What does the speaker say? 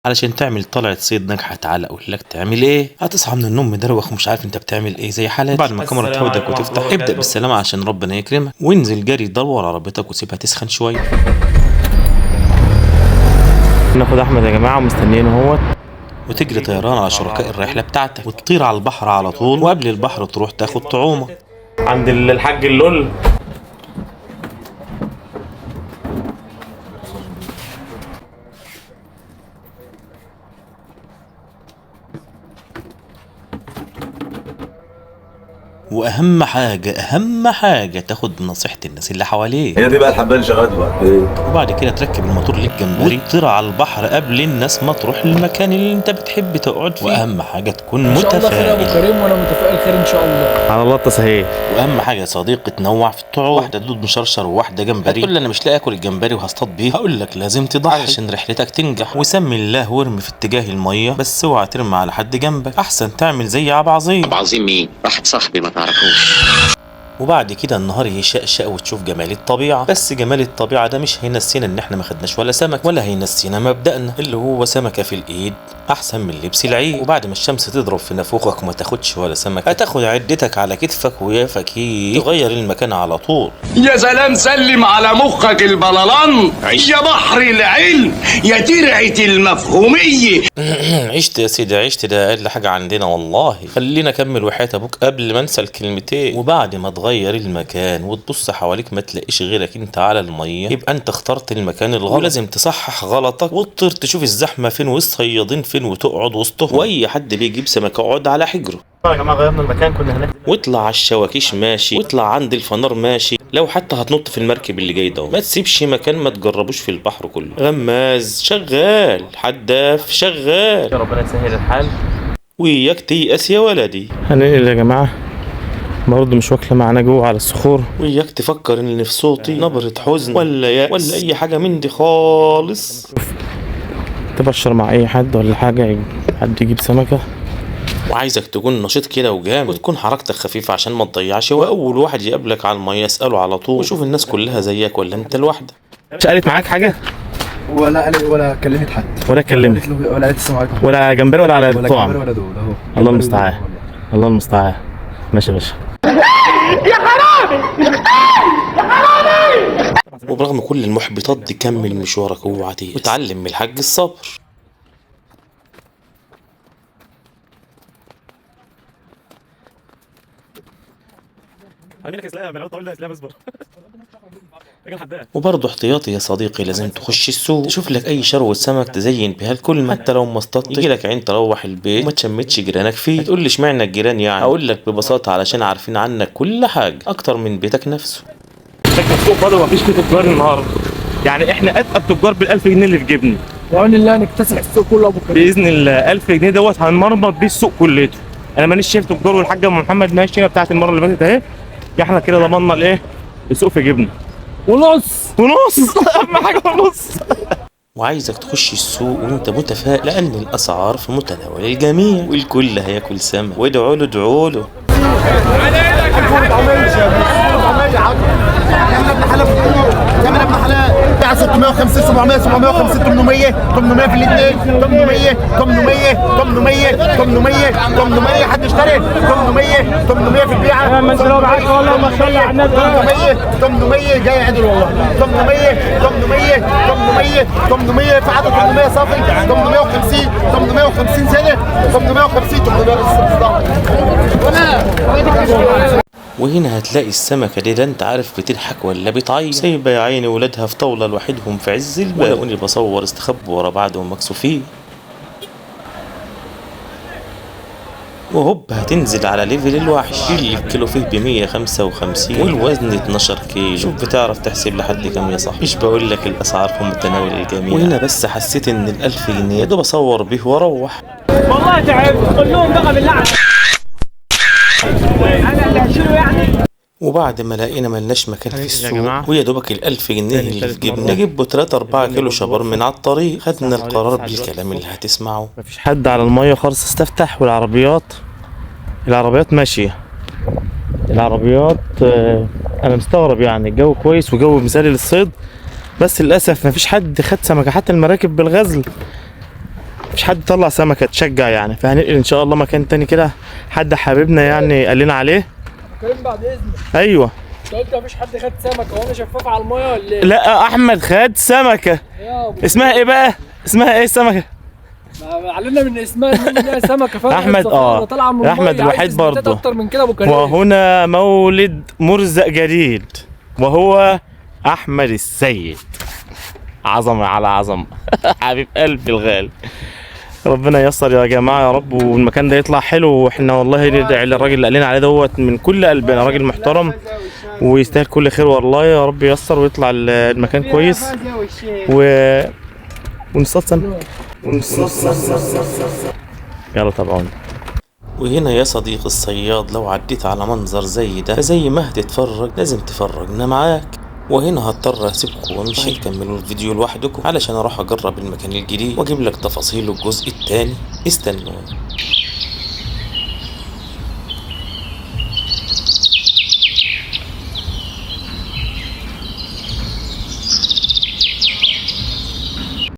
علشان تعمل طلعة صيد ناجحة. تعالى اقول لك تعمل ايه. هتصحى من النوم مدروخ ومش عارف انت بتعمل ايه زي حالاتي. بعد ما الكاميرا تحودك وتفتح ابدأ بالسلامة عشان ربنا يكرمك، وانزل جري دور عربيتك وسيبها تسخن شوية. ناخد احمد يا جماعه ومستنيين اهوت، وتجري طيران على شركاء الرحلة بتاعتك وتطير على البحر على طول، وقبل البحر تروح تاخد طعومة عند الحاج اللول. واهم حاجه تاخد بنصيحه الناس اللي حواليك. هي دي بقى الحبايه اللي شغاله دلوقتي. وبعد كده تركب الموتور للجمبري وتطير على البحر قبل الناس ما تروح للمكان اللي انت بتحب تقعد فيه. واهم حاجه تكون متفائل. ان شاء الله خير يا ابو كريم، وانا متفائل خير ان شاء الله. على الله التصحيح. واهم حاجه يا صديقي تنوع في الطعوم، واحده دود مشرشر وواحده جمبري. تقول لي انا مش لاقي اكل الجمبري وهصطاد بيه، هقول لك لازم تضحي عشان رحلتك تنجح. وسمي الله وارمي في اتجاه الميه، بس اوعى ترمي على حد جنبك، احسن تعمل زي ابو عظيم. ابو عظيم مين؟ واحد صاحبي ما تعرفوش. وبعد كده النهار يشقشق وتشوف جمال الطبيعه. بس جمال الطبيعه ده مش هينسينا ان احنا ما خدناش ولا سمك، ولا هينسينا مبدأنا اللي هو سمكه في الايد احسن من لبس العيد. وبعد ما الشمس تضرب في نافوخك وما تاخدش ولا سمك، هتاخد عدتك على كتفك ويا فكيك تغير المكان على طول. يا سلام، سلم على مخك البلالان يا بحر العلم يا ترعه المفهوميه. عشت يا سيدي عشت، ده اقل حاجه عندنا والله. خلينا اكمل وحياة ابوك قبل ما انسى الكلمتين. وبعد ما تغير المكان وتبص حواليك ما تلاقيش غيرك انت على الميه، يبقى انت اخترت المكان الغلط، ولازم تصحح غلطك وتطير تشوف الزحمه فين والصيادين فين وتقعد وسطهم، واي حد بيجيب سمكه اقعد على حجره. يا جماعه غيرنا المكان، كنا هناك. واطلع على الشواكيش ماشي، واطلع عند الفنار ماشي. لو حتى هتنط في المركب اللي جاي ده، ما تسيبش مكان ما تجربوش في البحر كله. غماز شغال، حداف شغال، يا ربنا يسهل الحال. وياك تيأس يا ولدي. هننقل يا جماعه، برضه مش واكله معانا جوه على الصخور. وياك تفكر ان في صوتي نبرة حزن ولا يأس ولا اي حاجة من دي خالص. تبشر مع اي حد ولا حاجة، حد يجيب سمكة. وعايزك تكون نشيط كده وجامد، وتكون حركتك خفيفة عشان ما تضيعش. واول واحد يقابلك على المية اسأله على طول، وشوف الناس كلها زيك ولا انت لوحدك. مش قالت معاك حاجة؟ ولا كلمت حد، ولا كلمت، ولا قالت السلام عليكم، ولا جمبري ولا على ولا طعم، جمبري ولا دول اهو. الله المستعان، الله المستعان. ماشي يا باشا. يا حرامي يا حرامي. وبرغم كل المحبطات دي كمل مشوارك واوعى تيأس، وتعلم من الحاج الصبر. وبرضه احتياطي يا صديقي، لازم تخش السوق تشوف لك اي شروة سمك تزين بيها الكلمة، حتى لو ما اصطدتش يجي لك عين تروح البيت وما تشمتش جيرانك فيه. هتقول لي اشمعنى الجيران يعني؟ هقول لك ببساطة علشان عارفين عنك كل حاجة اكتر من بيتك نفسه. السوق فاضي ومفيش فيه تجار النهارده، يعني احنا اتقل تجار بال1000 جنيه اللي في جيبنا. وعون الله نكتسح السوق كله ابو كريم باذن الله. 1000 جنيه دوت هنمرمط بيه السوق كلته. انا مانيش شايف تجار، والحاجه ام محمد ماشيه بتاعت المره اللي فاتت اهي. احنا كده ضمننا الايه؟ السوق في جيبنا. ونص اهم حاجه ونص. وعايزك تخش السوق وانت متفائل، لان الاسعار في متناول الجميع والكل هياكل سمك. وادعوا له ادعوا له. كمان ابن حلال بيع 650 700 750 800 800 في الاثنين 800 800 800 800 800 حد اشتري 800 800 في البيعه. ما انت لو معاك والله ما شاء الله على النبي. 800 جاي عدل والله 800 800 800 800 في عدد 800 صافي 850 850 سنه 850 800. وهنا هتلاقي السمكة دي، ده انت عارف بتضحك ولا بتعيط. سايبة يا عيني ولادها في طاولة لوحدهم في عز الباب، واني بصور استخبوا ورا بعض ومكسوفين. وهوب هتنزل على ليفل الوحش اللي الكيلو فيه ب155 والوزن 12 كيلو. شوف بتعرف تحسب لحد كام يا صاحبي؟ مش بقول لك الاسعار في متناول الجميع. وهنا بس حسيت ان ال1000 جنيه يا دوب اصور بيه واروح. والله تعبت، قول لهم بقى بالله انا اللي هشيله يعني. وبعد ما لقينا ملناش مكان في السوق ويا دوبك ال1000 جنيه اللي في جيبنا نجيب ب 3-4 كيلو شبر من على الطريق، خدنا القرار بالكلام اللي هتسمعه. مفيش حد على الميه خالص، استفتح. والعربيات ماشيه. العربيات انا مستغرب، يعني الجو كويس وجو مثالي للصيد، بس للاسف مفيش حد خد سمكه، حتى المراكب بالغزل مش حد طلع سمكه تشجع يعني، فهننقل ان شاء الله مكان تاني كده حد حبيبنا يعني قال لنا عليه. كريم بعد اذنك، ايوه انت قلت مفيش حد خد سمكه، وانا شفاف على الميه ولا ايه؟ لا احمد خد سمكه. يا ابو اسمها ايه بقى؟ اسمها ايه السمكه؟ علمنا من اسمها ان هي سمكه فعلا. أحمد، طالعه من أحمد المية، الوحيد عايز إثباتات برضه. اكتر من كده ابو كريم. وهنا مولد مرزق جديد وهو احمد السيد. عظمه على عظمه. حبيب قلبي الغالي. ربنا ييسر يا جماعه يا رب، والمكان ده يطلع حلو، واحنا والله ندعي للراجل اللي قال لنا عليه دوت من كل قلبنا، راجل محترم ويستاهل كل خير والله. يا رب ييسر ويطلع المكان كويس ونصطاد سمك. يلا تابعونا. وهنا يا صديقي الصياد لو عديت على منظر زي ده فزي ما هتتفرج لازم تفرجنا معاك. وهنا هضطر اسيبكم وامشي تكملوا الفيديو لوحدكم علشان اروح اجرب المكان الجديد واجيب لك تفاصيل الجزء الثاني. استنوني.